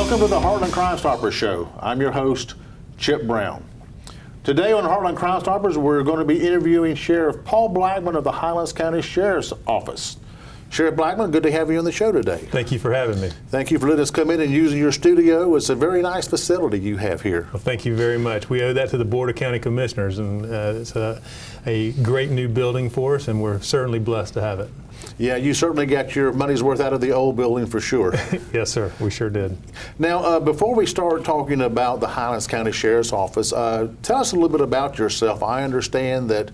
Welcome to the Heartland Crime Stoppers Show. I'm your host, Chip Brown. Today on Heartland Crime Stoppers, we're going to be interviewing Sheriff Paul Blackman of the Highlands County Sheriff's Office. Sheriff Blackman, good to have you on the show today. Thank you for having me. Thank you for letting us come in and using your studio. It's a very nice facility you have here. Well, thank you very much. We owe that to the Board of County Commissioners, and it's a great new building for us, and we're certainly blessed to have it. Yeah, you certainly got your money's worth out of the old building for sure. Yes, sir. We sure did. Now, before we start talking about the Highlands County Sheriff's Office, tell us a little bit about yourself. I understand that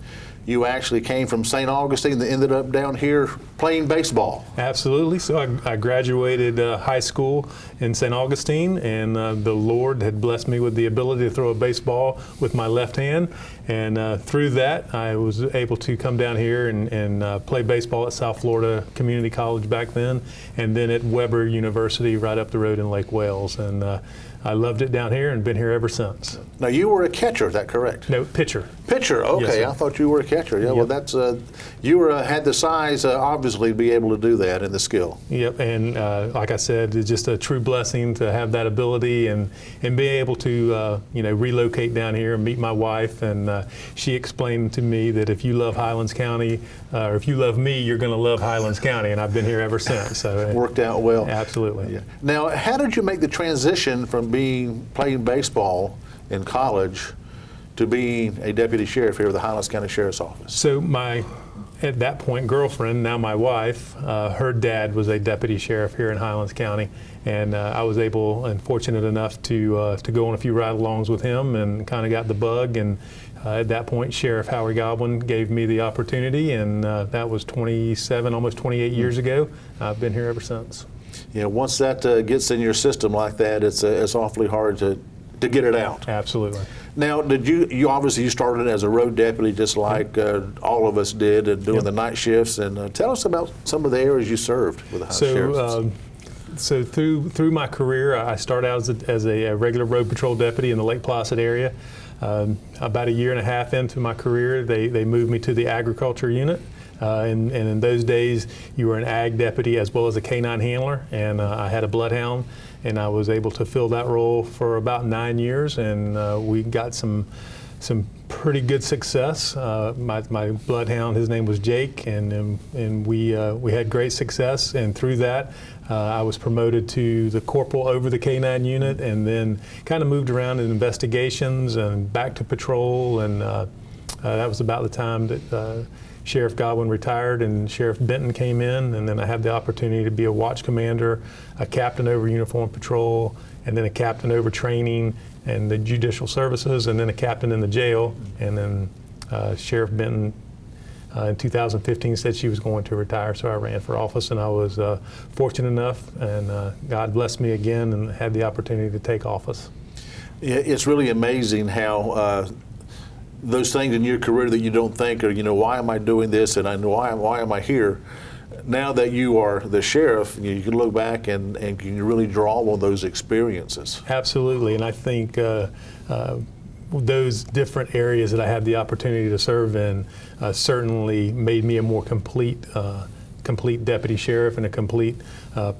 you actually came from St. Augustine and ended up down here playing baseball. Absolutely. So I graduated high school in St. Augustine, and the Lord had blessed me with the ability to throw a baseball with my left hand. And through that, I was able to come down here and play baseball at South Florida Community College back then, and then at Weber University right up the road in Lake Wales. And I loved it down here and been here ever since. Now, you were a catcher, is that correct? No, pitcher. Pitcher, okay. Yes, I thought you were a catcher. Yeah, yep. Well, that's you were had the size, obviously, to be able to do that and the skill. Yep, and like I said, it's just a true blessing to have that ability and be able to relocate down here and meet my wife. And she explained to me that if you love Highlands County, or if you love me, you're going to love Highlands County, and I've been here ever since. So worked out well. Absolutely. Yeah. Now, how did you make the transition from playing baseball in college to being a deputy sheriff here at the Highlands County Sheriff's Office? So at that point, girlfriend, now my wife, her dad was a deputy sheriff here in Highlands County, and I was able and fortunate enough to go on a few ride-alongs with him and kind of got the bug. And at that point, Sheriff Howard Godwin gave me the opportunity, and that was 27, almost 28 years ago. I've been here ever since. Yeah, once that gets in your system like that, it's awfully hard to get it out. Absolutely. Now, you obviously started as a road deputy, just like all of us did, and doing the night shifts. And tell us about some of the areas you served with the Sheriff's. So through my career, I started out as a regular road patrol deputy in the Lake Placid area. About a year and a half into my career, they moved me to the agriculture unit. And in those days, you were an ag deputy as well as a canine handler, and I had a bloodhound, and I was able to fill that role for about 9 years, and we got some pretty good success. My bloodhound, his name was Jake, and we had great success, and through that, I was promoted to the corporal over the canine unit, and then kind of moved around in investigations and back to patrol, and that was about the time that Sheriff Godwin retired and Sheriff Benton came in, and then I had the opportunity to be a watch commander, a captain over uniform patrol, and then a captain over training and the judicial services, and then a captain in the jail. And then Sheriff Benton in 2015 said she was going to retire, so I ran for office, and I was fortunate enough, and God blessed me again and had the opportunity to take office. Yeah, it's really amazing how those things in your career that you don't think are, why am I doing this, and why am I here? Now that you are the sheriff, you can look back and can really draw on those experiences. Absolutely, and I think those different areas that I had the opportunity to serve in certainly made me a more complete deputy sheriff and a complete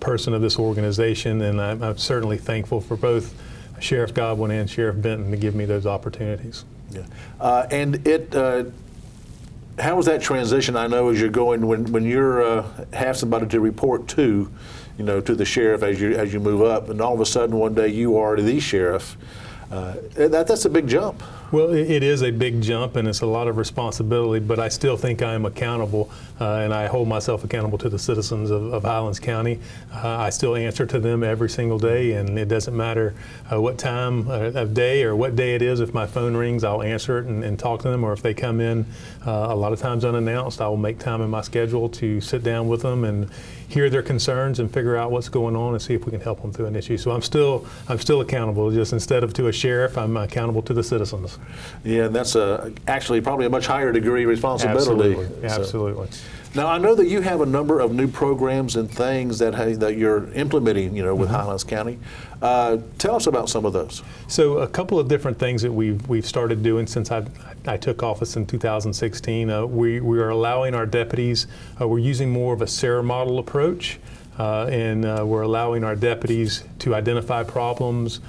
person of this organization, and I'm certainly thankful for both Sheriff Godwin and Sheriff Benton to give me those opportunities. Yeah, and how was that transition? I know as you're going, when you're have somebody to report to, to the sheriff as you move up, and all of a sudden one day you are the sheriff. That's a big jump. Well, it is a big jump, and it's a lot of responsibility, but I still think I am accountable, and I hold myself accountable to the citizens of Highlands County. I still answer to them every single day, and it doesn't matter what time of day or what day it is. If my phone rings, I'll answer it and talk to them, or if they come in a lot of times unannounced, I will make time in my schedule to sit down with them and hear their concerns and figure out what's going on and see if we can help them through an issue. So I'm still accountable. Just instead of to a sheriff, I'm accountable to the citizens. Yeah, and that's actually probably a much higher degree of responsibility. Absolutely, absolutely. Now, I know that you have a number of new programs and things that you're implementing, with Highlands County. Tell us about some of those. So a couple of different things that we've started doing since I took office in 2016. We are allowing our deputies, we're using more of a SARE model approach. and we're allowing our deputies to identify problems.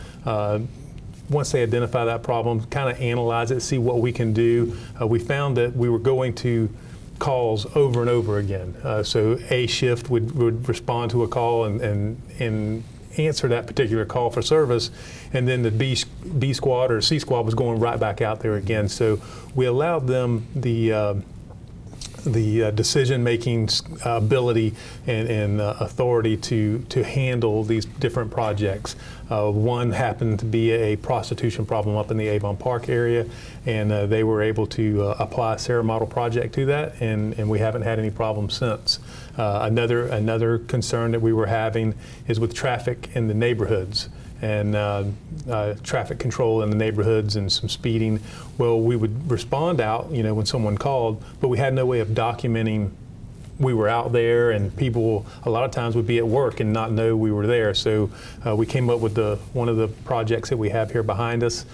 Once they identify that problem, kind of analyze it, see what we can do. We found that we were going to calls over and over again. So A shift would respond to a call and answer that particular call for service, and then the B squad or C squad was going right back out there again. So we allowed them the decision-making ability and authority to handle these different projects. One happened to be a prostitution problem up in the Avon Park area, and they were able to apply a Sarah model project to that, and we haven't had any problems since. Another concern that we were having is with traffic in the neighborhoods and traffic control in the neighborhoods and some speeding. Well, we would respond out, when someone called, but we had no way of documenting we were out there, and people a lot of times would be at work and not know we were there. So we came up with one of the projects that we have here behind us,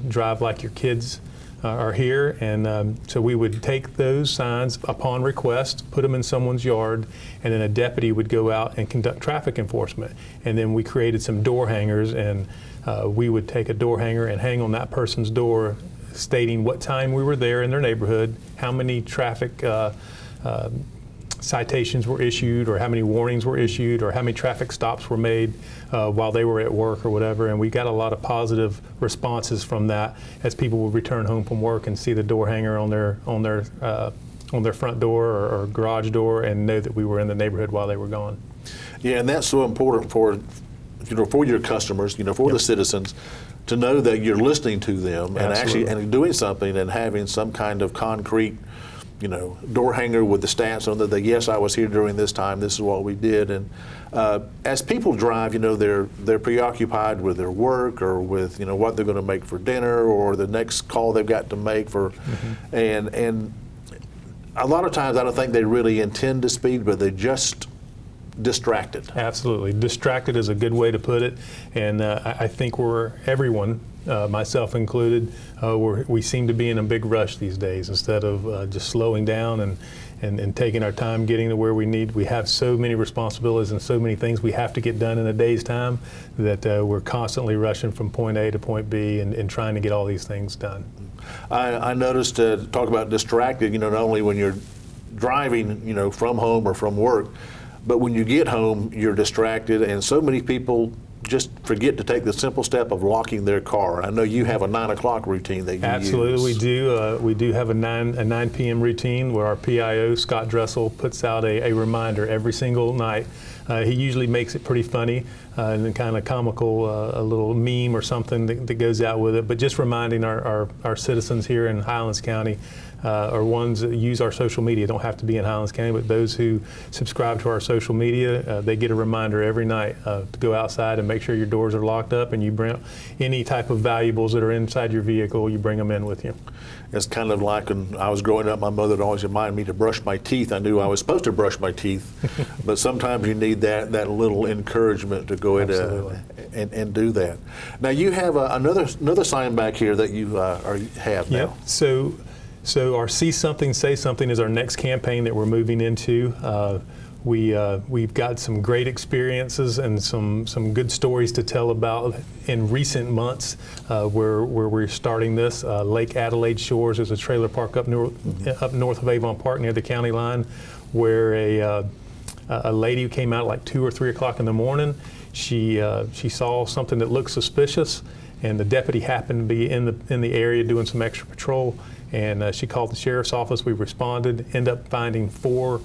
Drive Like Your Kids are here, and so we would take those signs upon request, put them in someone's yard, and then a deputy would go out and conduct traffic enforcement. And then we created some door hangers, and we would take a door hanger and hang on that person's door, stating what time we were there in their neighborhood, how many traffic citations were issued, or how many warnings were issued, or how many traffic stops were made while they were at work or whatever. And we got a lot of positive responses from that as people would return home from work and see the door hanger on their front door or garage door and know that we were in the neighborhood while they were gone. Yeah, and that's so important for your customers, for the citizens, to know that you're listening to them and actually doing something and having some kind of concrete door hanger with the stats on that, yes, I was here during this time, this is what we did. And as people drive, they're preoccupied with their work or with, what they're going to make for dinner or the next call they've got to make for, and a lot of times I don't think they really intend to speed, but they just distracted. Absolutely. Distracted is a good way to put it. And I think everyone, myself included, we seem to be in a big rush these days instead of just slowing down and taking our time getting to where we need. We have so many responsibilities and so many things we have to get done in a day's time that we're constantly rushing from point A to point B and trying to get all these things done. I noticed, talk about distracted, not only when you're driving, from home or from work, but when you get home, you're distracted, and so many people just forget to take the simple step of locking their car. I know you have a 9 o'clock routine that you Absolutely, use. we do. We do have a 9 p.m. routine where our PIO, Scott Dressel, puts out a reminder every single night. He usually makes it pretty funny and then kind of comical, a little meme or something that goes out with it, but just reminding our citizens here in Highlands County, or ones that use our social media, don't have to be in Highlands County, but those who subscribe to our social media, they get a reminder every night to go outside and make sure your doors are locked up, and you bring any type of valuables that are inside your vehicle, you bring them in with you. It's kind of like when I was growing up, my mother would always remind me to brush my teeth. I knew I was supposed to brush my teeth, but sometimes you need that little encouragement to go ahead and do that. Now you have another sign back here that you have now. Yep. So our See Something, Say Something is our next campaign that we're moving into. We've got some great experiences and some good stories to tell about in recent months where we're starting this. Lake Adelaide Shores is a trailer park up north of Avon Park near the county line, where a lady who came out at like 2 or 3 o'clock in the morning, she saw something that looked suspicious, and the deputy happened to be in the area doing some extra patrol, and she called the sheriff's office. We responded, ended up finding four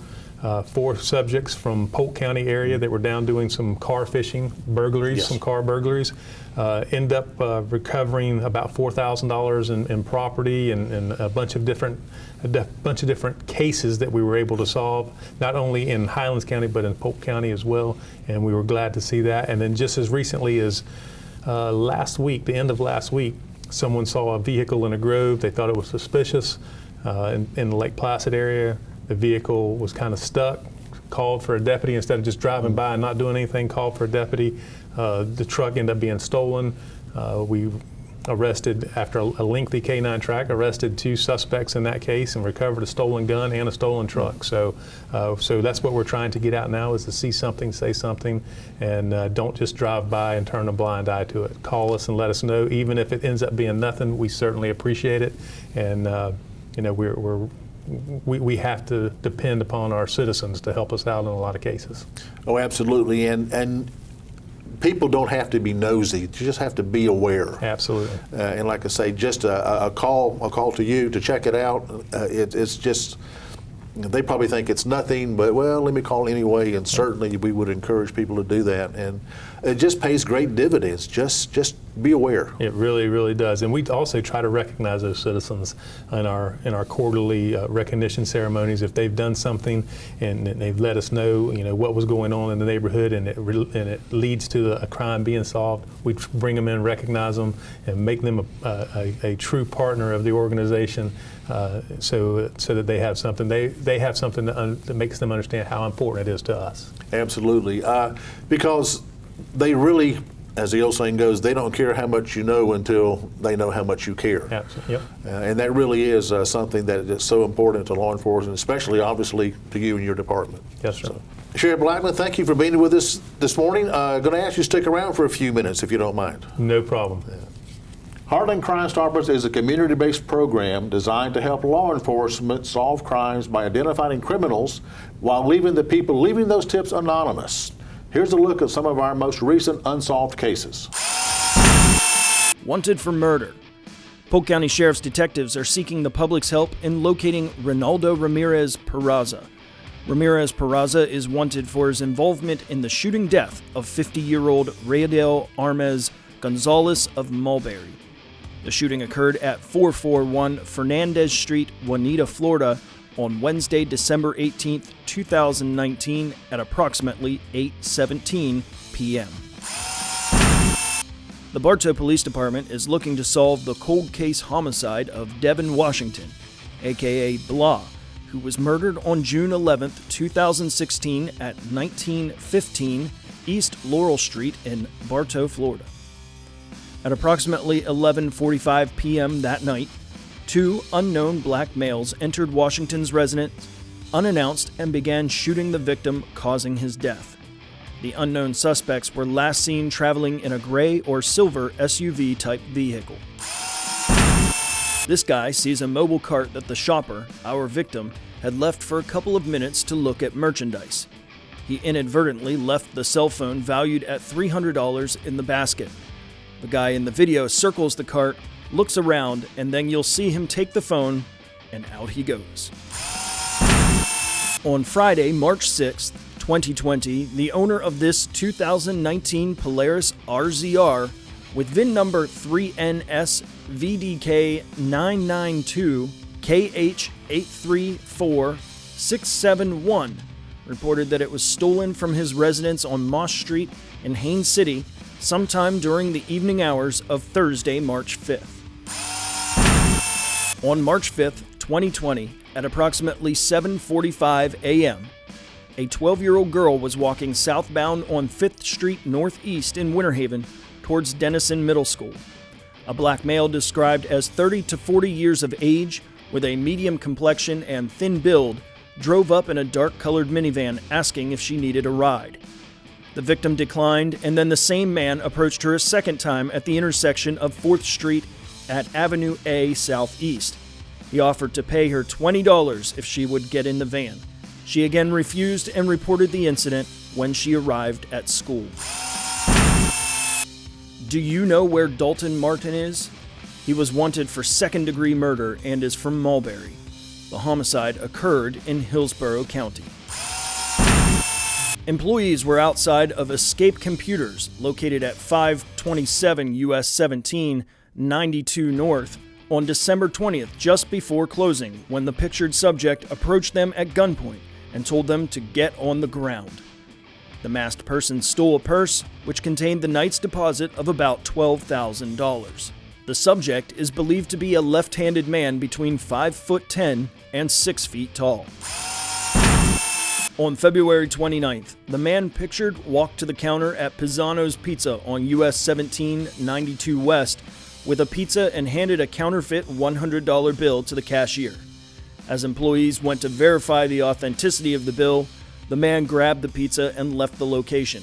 subjects from Polk County area that were down doing some car fishing, burglaries, some car burglaries. End up recovering about $4,000 in property and a bunch of different cases that we were able to solve, not only in Highlands County but in Polk County as well. And we were glad to see that. And then just as recently as last week, the end of last week, someone saw a vehicle in a grove. They thought it was suspicious in the Lake Placid area. The vehicle was kind of stuck, called for a deputy. Instead of just driving by and not doing anything, called for a deputy. The truck ended up being stolen. We arrested after a lengthy canine track, arrested 2 suspects in that case and recovered a stolen gun and a stolen truck. So that's what we're trying to get out now, is to see something, say something, and don't just drive by and turn a blind eye to it. Call us and let us know. Even if it ends up being nothing, we certainly appreciate it. And we have to depend upon our citizens to help us out in a lot of cases. Oh, absolutely. And people don't have to be nosy. You just have to be aware. Absolutely. And like I say, just a call to you to check it out. It's just, they probably think it's nothing, but well, let me call anyway. And certainly we would encourage people to do that. And it just pays great dividends. Just be aware. It really, really does. And we also try to recognize those citizens in our quarterly recognition ceremonies. If they've done something and they've let us know, what was going on in the neighborhood, and it leads to a crime being solved, we bring them in, recognize them, and make them a true partner of the organization, so that they have something. They have something that makes them understand how important it is to us. Absolutely, because they really, as the old saying goes, they don't care how much you know until they know how much you care. Absolutely. Yep. And that really is something that is so important to law enforcement, especially, obviously, to you and your department. Yes, sir. So, Sheriff Blackman, thank you for being with us this morning. Going to ask you to stick around for a few minutes, if you don't mind. No problem. Heartland Crime Stoppers is a community-based program designed to help law enforcement solve crimes by identifying criminals while leaving those tips anonymous. Here's a look at some of our most recent unsolved cases. Wanted for murder. Polk County Sheriff's detectives are seeking the public's help in locating Ronaldo Ramirez Peraza. Ramirez Peraza is wanted for his involvement in the shooting death of 50-year-old Rayadale Armez Gonzalez of Mulberry. The shooting occurred at 441 Fernandez Street, Juanita, Florida, on Wednesday, December 18, 2019 at approximately 8:17 p.m. The Bartow Police Department is looking to solve the cold case homicide of Devin Washington, aka Blah, who was murdered on June 11, 2016 at 1915 East Laurel Street in Bartow, Florida. At approximately 11:45 p.m. that night, 2 unknown black males entered Washington's residence unannounced and began shooting the victim, causing his death. The unknown suspects were last seen traveling in a gray or silver SUV-type vehicle. This guy sees a mobile cart that the shopper, our victim, had left for a couple of minutes to look at merchandise. He inadvertently left the cell phone valued at $300 in the basket. The guy in the video circles the cart, looks around, and then you'll see him take the phone, and out he goes. On Friday, March 6th, 2020, the owner of this 2019 Polaris RZR with VIN number 3NS VDK992KH834671 reported that it was stolen from his residence on Moss Street in Haines City sometime during the evening hours of Thursday, March 5th. On March 5th, 2020, at approximately 7:45 a.m., a 12-year-old girl was walking southbound on 5th Street Northeast in Winter Haven towards Denison Middle School. A black male described as 30 to 40 years of age with a medium complexion and thin build drove up in a dark-colored minivan asking if she needed a ride. The victim declined, and then the same man approached her a second time at the intersection of 4th Street at Avenue A Southeast. He offered to pay her $20 if she would get in the van. She again refused and reported the incident when she arrived at school. Do you know where Dalton Martin is? He was wanted for second-degree murder and is from Mulberry. The homicide occurred in Hillsborough County. Employees were outside of Escape Computers, located at 527 US 17, 92 North, on December 20th, just before closing, when the pictured subject approached them at gunpoint and told them to get on the ground. The masked person stole a purse, which contained the night's deposit of about $12,000. The subject is believed to be a left-handed man between 5'10" and 6 feet tall. On February 29th, the man pictured walked to the counter at Pisano's Pizza on US 17, 92 West, with a pizza and handed a counterfeit $100 bill to the cashier. As employees went to verify the authenticity of the bill, the man grabbed the pizza and left the location.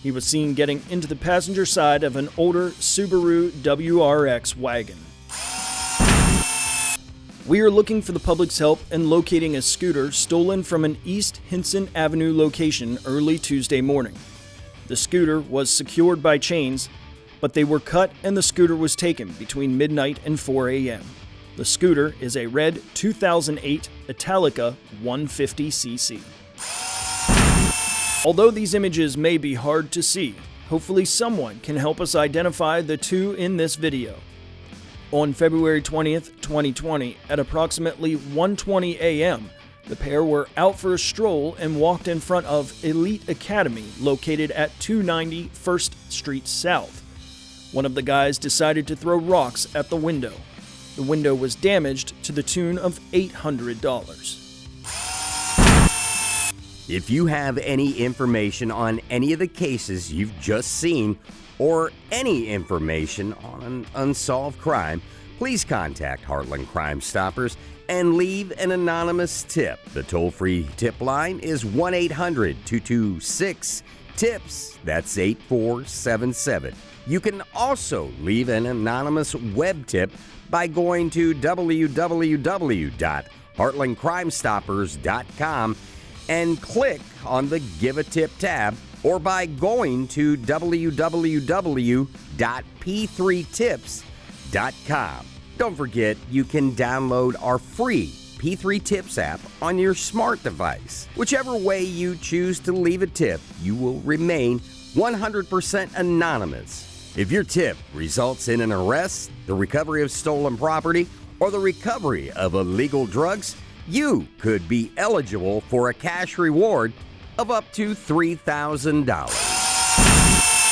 He was seen getting into the passenger side of an older Subaru WRX wagon. We are looking for the public's help in locating a scooter stolen from an East Hinson Avenue location early Tuesday morning. The scooter was secured by chains, but they were cut and the scooter was taken between midnight and 4 a.m. The scooter is a red 2008 Italica 150cc. Although these images may be hard to see, hopefully someone can help us identify the two in this video. On February 20th, 2020, at approximately 1:20 a.m., the pair were out for a stroll and walked in front of Elite Academy, located at 290 1st Street South. One of the guys decided to throw rocks at the window. The window was damaged to the tune of $800. If you have any information on any of the cases you've just seen, or any information on an unsolved crime, please contact Heartland Crime Stoppers and leave an anonymous tip. The toll-free tip line is 1-800-226-TIPS. That's 8477. You can also leave an anonymous web tip by going to www.heartlandcrimestoppers.com and click on the Give a Tip tab, or by going to www.p3tips.com. Don't forget, you can download our free P3 Tips app on your smart device. Whichever way you choose to leave a tip, you will remain 100% anonymous. If your tip results in an arrest, the recovery of stolen property, or the recovery of illegal drugs, you could be eligible for a cash reward of up to $3,000.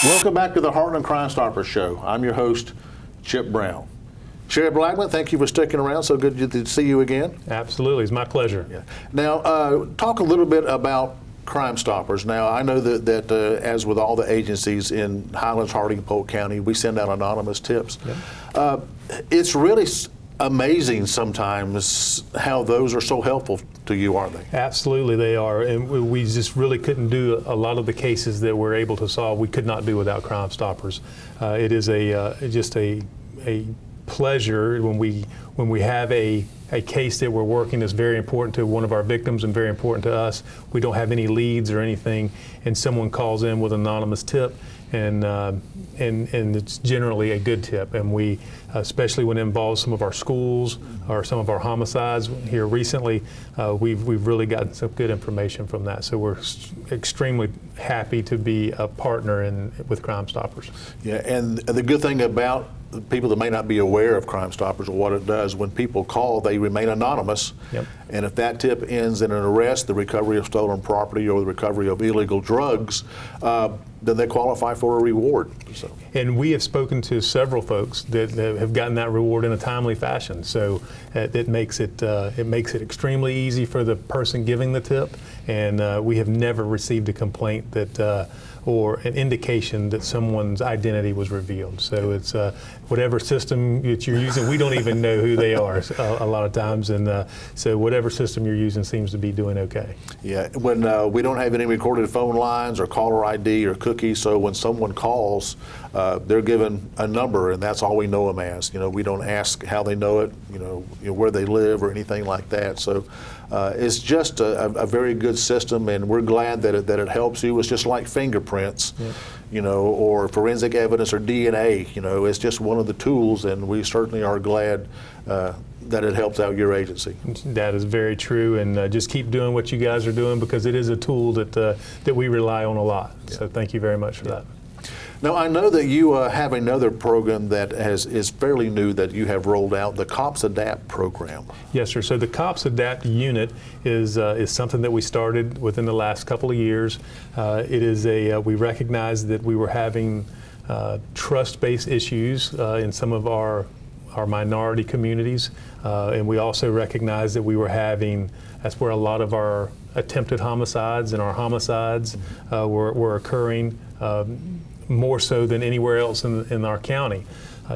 Welcome back to the Heartland Crime Stoppers Show. I'm your host, Chip Brown. Sheriff Blackman, thank you for sticking around. So good to see you again. Absolutely, it's my pleasure. Yeah. Now, talk a little bit about Crime Stoppers. Now, I know that as with all the agencies in Highlands, Harding, Polk County, we send out anonymous tips. Yep. It's really amazing sometimes how those are so helpful to you, aren't they? Absolutely, they are. And we just really couldn't do a lot of the cases that we're able to solve. We could not do without Crime Stoppers. It is just a pleasure when we have a case that we're working that's very important to one of our victims and very important to us. We don't have any leads or anything, and someone calls in with an anonymous tip, and it's generally a good tip. And we, especially when it involves some of our schools or some of our homicides here recently, we've really gotten some good information from that. So we're extremely happy to be a partner with Crime Stoppers. Yeah, and the good thing about people that may not be aware of Crime Stoppers or what it does, when people call, they remain anonymous. Yep. And if that tip ends in an arrest, the recovery of stolen property, or the recovery of illegal drugs, then they qualify for a reward. So. And we have spoken to several folks that have gotten that reward in a timely fashion. So it makes it extremely easy for the person giving the tip, and we have never received a complaint that or an indication that someone's identity was revealed. So it's whatever system that you're using, we don't even know who they are a lot of times, and so whatever system you're using seems to be doing okay. Yeah, when we don't have any recorded phone lines or caller ID or cookies, so when someone calls, they're given a number, and that's all we know them as. We don't ask how they know it, where they live or anything like that. So it's just a very good system, and we're glad that it helps you. It's just like fingerprints, yep. Or forensic evidence or DNA. It's just one of the tools, and we certainly are glad that it helps out your agency. That is very true, and just keep doing what you guys are doing, because it is a tool that we rely on a lot. Yeah. So thank you very much for that. Now, I know that you have another program that is fairly new that you have rolled out, the Cops Adapt program. Yes, sir. So the Cops Adapt unit is something that we started within the last couple of years. It is we recognized that we were having trust-based issues in some of our minority communities, and we also recognized that we were having, that's where a lot of our attempted homicides and our homicides were occurring, more so than anywhere else in our county.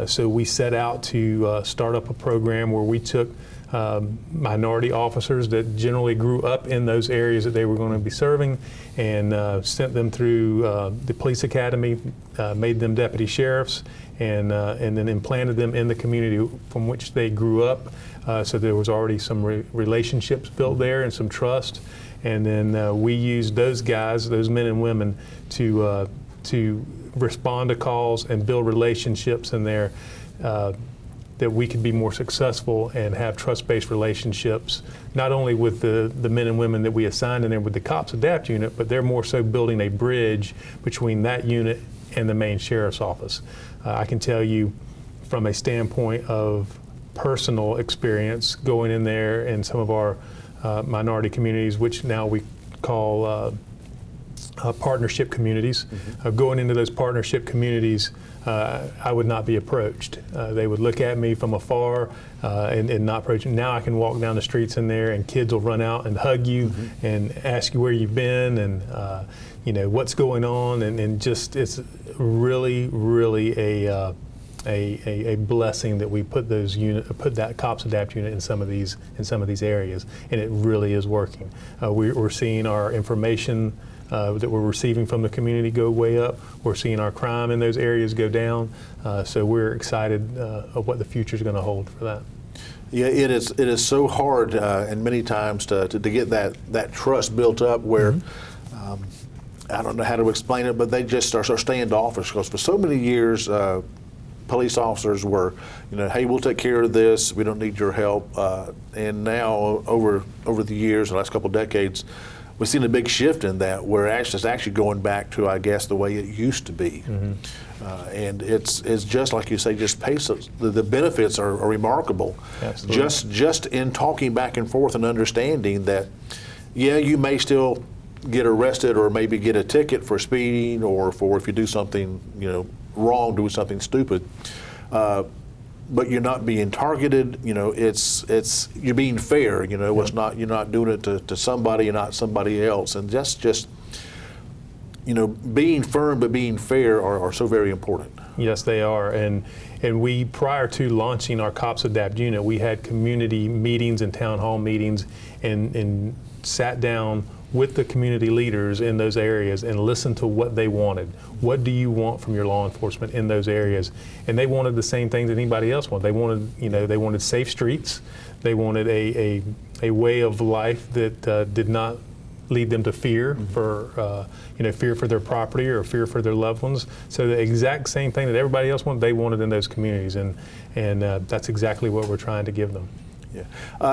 So we set out to start up a program where we took minority officers that generally grew up in those areas that they were going to be serving, and sent them through the police academy, made them deputy sheriffs, and then implanted them in the community from which they grew up. So there was already some relationships built there and some trust. And then we used those guys, those men and women, to respond to calls and build relationships in there, that we could be more successful and have trust-based relationships, not only with the men and women that we assigned in there with the Cops Adapt unit, but they're more so building a bridge between that unit and the main sheriff's office. I can tell you from a standpoint of personal experience going in there in some of our minority communities, which now we call partnership communities. Going into those partnership communities, I would not be approached. They would look at me from afar and not approach. Now I can walk down the streets in there, and kids will run out and hug you and ask you where you've been and you know what's going on, and just it's really a blessing that we put that Cops Adapt unit in some of these areas, and it really is working. We're seeing our information that we're receiving from the community go way up. We're seeing our crime in those areas go down. So we're excited of what the future is going to hold for that. Yeah, it is so hard and many times to get that trust built up where I don't know how to explain it, but they just are standoffish, because for so many years police officers were, you know, hey, we'll take care of this, we don't need your help. And now over the years, the last couple of decades, we've seen a big shift in that, where it's actually going back to, I guess, the way it used to be. And it's just like you say, just pace. The benefits are remarkable. Absolutely. Just in talking back and forth and understanding that, yeah, you may still get arrested or maybe get a ticket for speeding, or for if you do something, you know, wrong, doing something stupid. But you're not being targeted. You know, it's you're being fair. You know, it's not, you're not doing it to somebody and not somebody else. And just you know, being firm but being fair are so very important. Yes, they are. And we, prior to launching our Cops Adapt unit, we had community meetings and town hall meetings, and sat down with the community leaders in those areas and listened to what they wanted. What do you want from your law enforcement in those areas? And they wanted the same things that anybody else wanted. They wanted, you know, they wanted safe streets. They wanted a way of life that did not lead them to fear for, you know, fear for their property or fear for their loved ones. So the exact same thing that everybody else wanted, they wanted in those communities, and that's exactly what we're trying to give them. Yeah,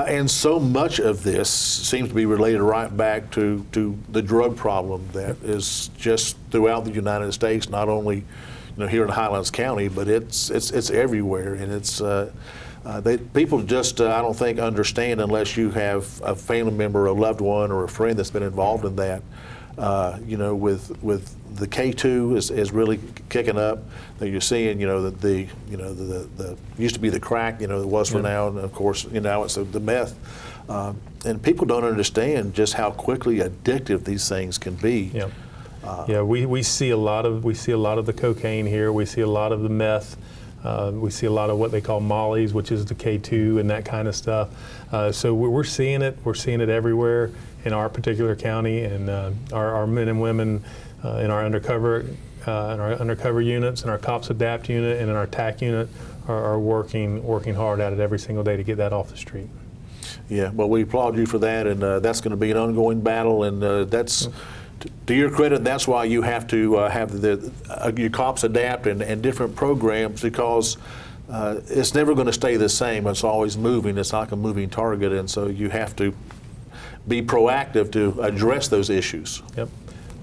and so much of this seems to be related right back to the drug problem that is just throughout the United States, not only, you know, here in Highlands County, but it's everywhere, and it's people just I don't think understand, unless you have a family member, a loved one, or a friend that's been involved in that. You know, with the K2 is really kicking up. That you're seeing, you know, the used to be the crack, you know, it was for now, and of course, you know, it's the meth. And people don't understand just how quickly addictive these things can be. Yeah. Yeah, we see a lot of the cocaine here. We see a lot of the meth. We see a lot of what they call mollies, which is the K2 and that kind of stuff. So we're seeing it. We're seeing it everywhere in our particular county, and our men and women in our undercover units, and our Cops Adapt unit, and in our TAC unit are working hard at it every single day to get that off the street. Yeah, well, we applaud you for that, and that's going to be an ongoing battle, and that's. To your credit, that's why you have to have your Cops Adapt and different programs, because it's never going to stay the same. It's always moving. It's like a moving target, and so you have to be proactive to address those issues. Yep.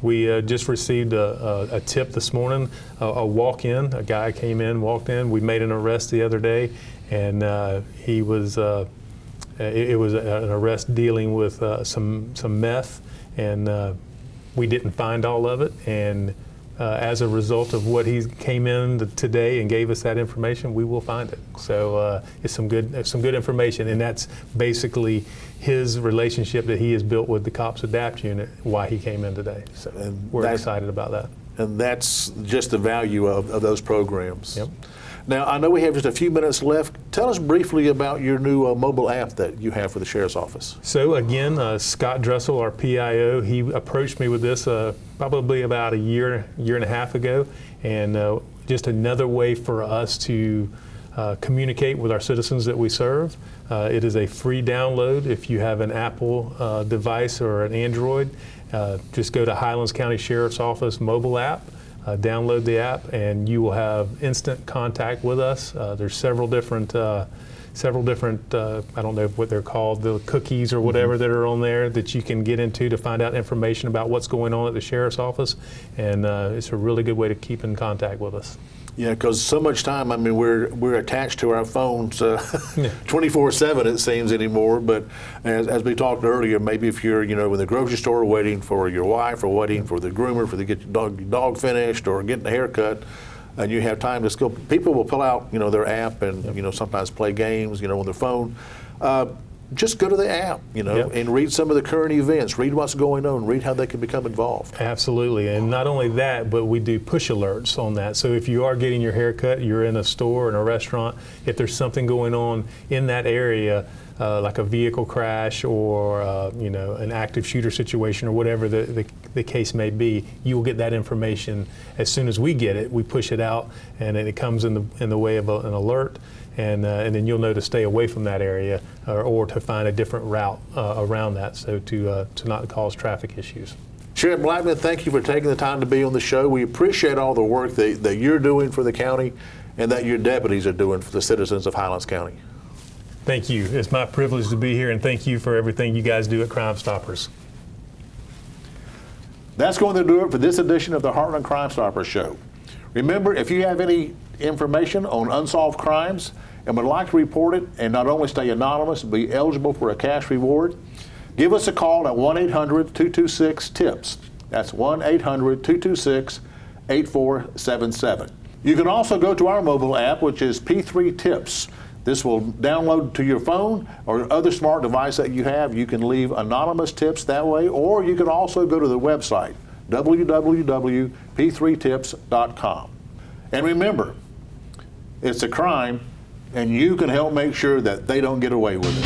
We just received a tip this morning, a walk-in. A guy came in, walked in. We made an arrest the other day, and he was it was an arrest dealing with some meth, and we didn't find all of it, and as a result of what he came in today and gave us that information, we will find it. So it's some good information, and that's basically his relationship that he has built with the Cops Adapt unit, why he came in today. So we're excited about that. And that's just the value of those programs. Yep. Now, I know we have just a few minutes left. Tell us briefly about your new mobile app that you have for the Sheriff's Office. So again, Scott Dressel, our PIO, he approached me with this probably about a year and a half ago, and just another way for us to communicate with our citizens that we serve. It is a free download. If you have an Apple device or an Android, just go to Highlands County Sheriff's Office mobile app, download the app, and you will have instant contact with us. There's several different, I don't know what they're called, the cookies or whatever that are on there that you can get into to find out information about what's going on at the Sheriff's Office, and it's a really good way to keep in contact with us. Yeah, because so much time, I mean, we're attached to our phones 24/7, it seems, anymore. But as we talked earlier, maybe if you're, in the grocery store waiting for your wife or waiting for the groomer to get your dog finished or getting a haircut, and you have time to go, people will pull out, their app and, sometimes play games, on their phone. Just go to the app, and read some of the current events, read what's going on, read how they can become involved. Absolutely, and not only that, but we do push alerts on that. So if you are getting your hair cut, you're in a store, in a restaurant, if there's something going on in that area, like a vehicle crash or an active shooter situation or whatever the case may be, you will get that information as soon as we get it. We push it out, and it comes in the way of an alert. And then you'll know to stay away from that area or to find a different route around that, so to not cause traffic issues. Sheriff Blackman, thank you for taking the time to be on the show. We appreciate all the work that you're doing for the county and that your deputies are doing for the citizens of Highlands County. Thank you. It's my privilege to be here, and thank you for everything you guys do at Crime Stoppers. That's going to do it for this edition of the Heartland Crime Stoppers Show. Remember, if you have any information on unsolved crimes and would like to report it and not only stay anonymous but be eligible for a cash reward, give us a call at 1-800-226-TIPS. That's 1-800-226-8477. You can also go to our mobile app, which is P3 Tips. This will download to your phone or other smart device that you have. You can leave anonymous tips that way, or you can also go to the website, www.p3tips.com. And remember, it's a crime, and you can help make sure that they don't get away with it.